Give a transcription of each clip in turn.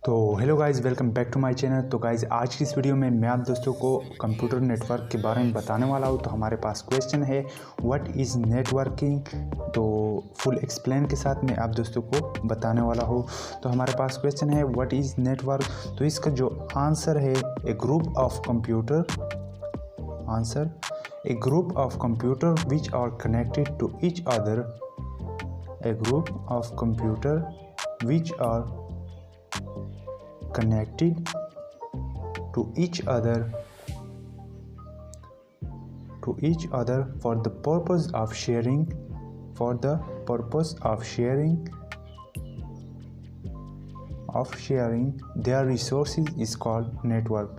तो hello guys, welcome back to my channel. तो guys, आज की इस वीडियो में मैं आप दोस्तों को कंप्यूटर नेटवर्क के बारे में बताने वाला हूँ। तो हमारे पास क्वेश्चन है व्हाट इज़ नेटवर्किंग। तो फुल एक्सप्लेन के साथ मैं आप दोस्तों को बताने वाला हूँ। तो हमारे पास क्वेश्चन है व्हाट इज़ नेटवर्क। तो इसका जो आंसर है a group of computer, answer a group of computer which are connected to each other, a group of computer which are connected to each other for the purpose of sharing their resources is called network।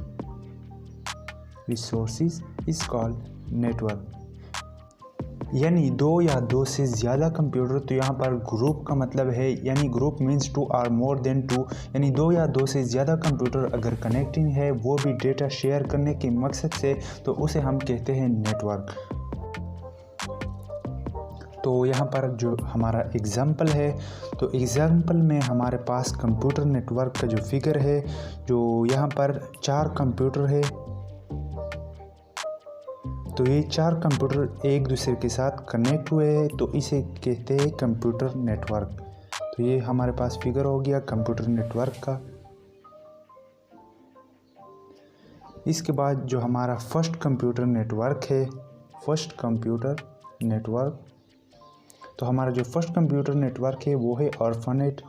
यानी दो या दो से ज़्यादा computer. तो यहाँ पर group का मतलब है, यानी group means two or more than two, यानी दो या दो से ज़्यादा कंप्यूटर अगर कनेक्टिंग है, वो भी डेटा शेयर करने के मकसद से, तो उसे हम कहते हैं नेटवर्क। तो यहाँ पर जो हमारा एग्ज़ाम्पल है, तो एग्ज़ाम्पल में हमारे पास कंप्यूटर नेटवर्क का जो फिगर है, जो यहाँ पर 4 कंप्यूटर है। तो ये 4 कंप्यूटर एक दूसरे के साथ कनेक्ट हुए हैं, तो इसे कहते हैं कंप्यूटर नेटवर्क। तो ये हमारे पास फिगर हो गया कंप्यूटर नेटवर्क का। इसके बाद जो हमारा फर्स्ट कंप्यूटर नेटवर्क है, फर्स्ट कंप्यूटर नेटवर्क, तो हमारा जो फर्स्ट कंप्यूटर नेटवर्क है वो है ARPANET.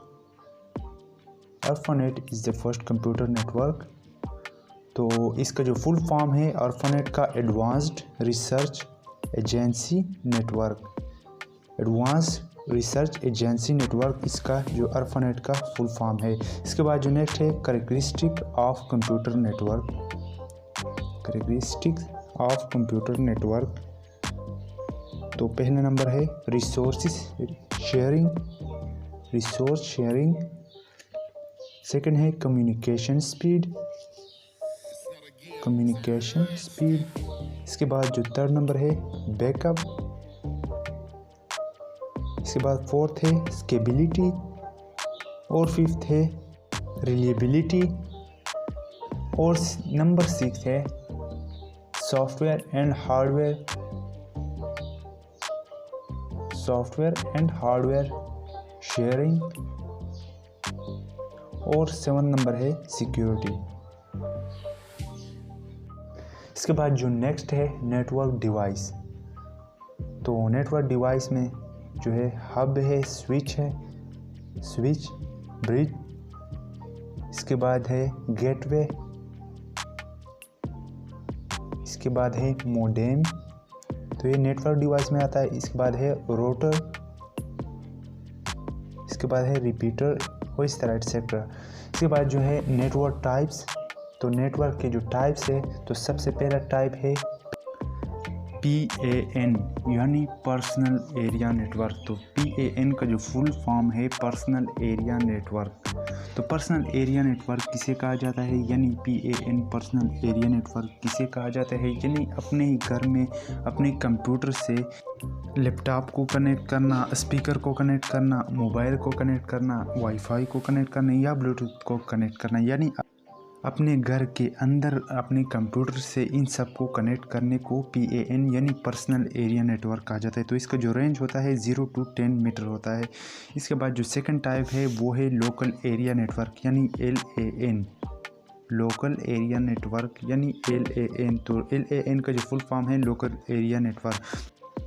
ARPANET is the first computer network. तो इसका जो फुल फॉर्म है ऑर्फनेट का, advanced research agency network. Advanced research agency network, इसका जो ऑर्फनेट का फुल फॉर्म है। इसके बाद जो नेक्स्ट है characteristic of computer network. Characteristics of computer network, तो पहला नंबर है रिसोर्स शेयरिंग। सेकंड है कम्युनिकेशन स्पीड। इसके बाद जो थर्ड नंबर है बैकअप। इसके बाद फोर्थ है स्केबिलिटी, और फिफ्थ है रिलायबिलिटी, और नंबर 6 है सॉफ्टवेयर एंड हार्डवेयर शेयरिंग, और 7 नंबर है सिक्योरिटी। इसके बाद जो नेक्स्ट है नेटवर्क डिवाइस। तो नेटवर्क डिवाइस में जो है हब है, स्विच ब्रिज। इसके बाद है गेटवे। इसके बाद है मोडेम, तो ये नेटवर्क डिवाइस में आता है। इसके बाद है रोटर। इसके बाद है रिपीटर, और इस तरह एटसेट्रा। इसके बाद जो है नेटवर्क टाइप्स। तो नेटवर्क के जो टाइप्स है, तो सबसे पहला टाइप है PAN, यानी पर्सनल एरिया नेटवर्क। तो PAN का जो फुल फॉर्म है पर्सनल एरिया नेटवर्क। तो पर्सनल एरिया नेटवर्क किसे कहा जाता है, यानी PAN पर्सनल एरिया नेटवर्क किसे कहा जाता है, यानी अपने ही घर में अपने कंप्यूटर से लैपटॉप को कनेक्ट करना, स्पीकर को कनेक्ट करना, मोबाइल को कनेक्ट करना, वाईफाई को कनेक्ट करना, या ब्लूटूथ को कनेक्ट करना, यानी अपने घर के अंदर अपने कंप्यूटर से इन सब को कनेक्ट करने को PAN यानी पर्सनल एरिया नेटवर्क कहा जाता है। तो इसका जो रेंज होता है 0 to 10 मीटर होता है। इसके बाद जो सेकंड टाइप है वो है लोकल एरिया नेटवर्क, यानी LAN, लोकल एरिया नेटवर्क, यानी LAN। तो LAN का जो फुल फॉर्म है लोकल एरिया नेटवर्क।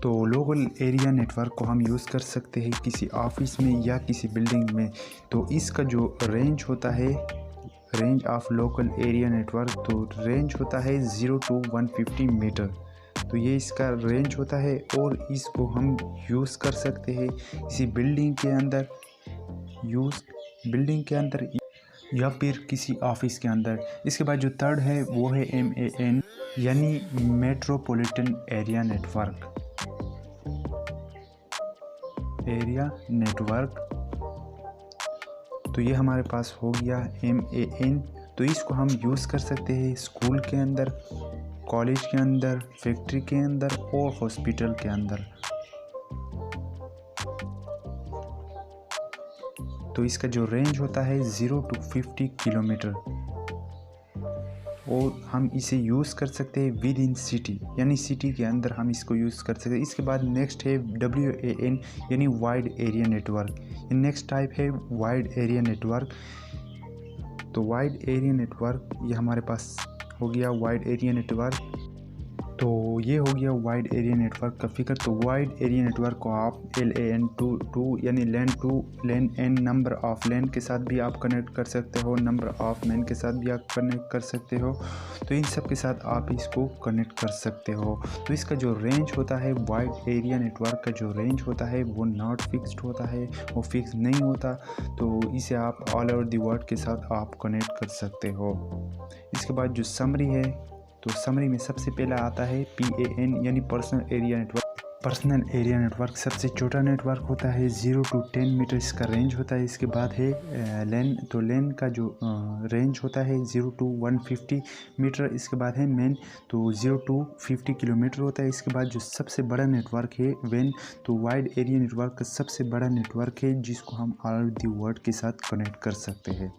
तो लोकल एरिया नेटवर्क को हम यूज़ कर सकते हैं किसी ऑफिस में या किसी बिल्डिंग में। तो इसका जो रेंज होता है, range of local area network, तो रेंज होता है 0 to 150 मीटर। तो ये इसका रेंज होता है, और इसको हम यूज़ कर सकते हैं किसी बिल्डिंग के अंदर या फिर ऑफिस के अंदर। इसके बाद जो थर्ड है वो है MAN, यानी मेट्रोपॉलिटन एरिया नेटवर्क। तो ये हमारे पास हो गया MAN। तो इसको हम यूज़ कर सकते हैं स्कूल के अंदर, कॉलेज के अंदर, फैक्ट्री के अंदर, और हॉस्पिटल के अंदर। तो इसका जो रेंज होता है 0 to 50 किलोमीटर, और हम इसे यूज़ कर सकते हैं विद इन सिटी, यानी सिटी के अंदर हम इसको यूज़ कर सकते हैं। इसके बाद नेक्स्ट है WAN यानी wide area network. Next type है वाइड एरिया नेटवर्क। तो वाइड एरिया नेटवर्क ये हमारे पास हो गया वाइड एरिया नेटवर्क। तो ये हो गया वाइड एरिया नेटवर्क का फिगर। तो वाइड एरिया नेटवर्क को आप LAN टू यानी LAN to LAN N number of LAN के साथ भी आप कनेक्ट कर सकते हो, नंबर ऑफ मैन के साथ भी आप कनेक्ट कर सकते हो। तो इन सब के साथ आप इसको कनेक्ट कर सकते हो। तो इसका जो रेंज होता है वाइड एरिया नेटवर्क का जो रेंज होता है वो नॉट फिक्स्ड होता है, वो फिक्स नहीं होता। तो इसे आप ऑल ओवर द वर्ल्ड के साथ आप कनेक्ट कर सकते हो। इसके बाद जो समरी है, तो समरी में सबसे पहला आता है PAN यानी personal area network. Personal area network सबसे छोटा नेटवर्क होता है, 0 to 10 मीटर इसका रेंज होता है। इसके बाद है लैन। तो लैन का जो रेंज होता है 0 to 150 मीटर। इसके बाद है मैन, तो 0 to 50 किलोमीटर होता है। इसके बाद जो सबसे बड़ा नेटवर्क है वैन। तो वाइड एरिया नेटवर्क का सबसे बड़ा नेटवर्क है जिसको हम ऑल ओवर द वर्ल्ड के साथ कनेक्ट कर सकते हैं।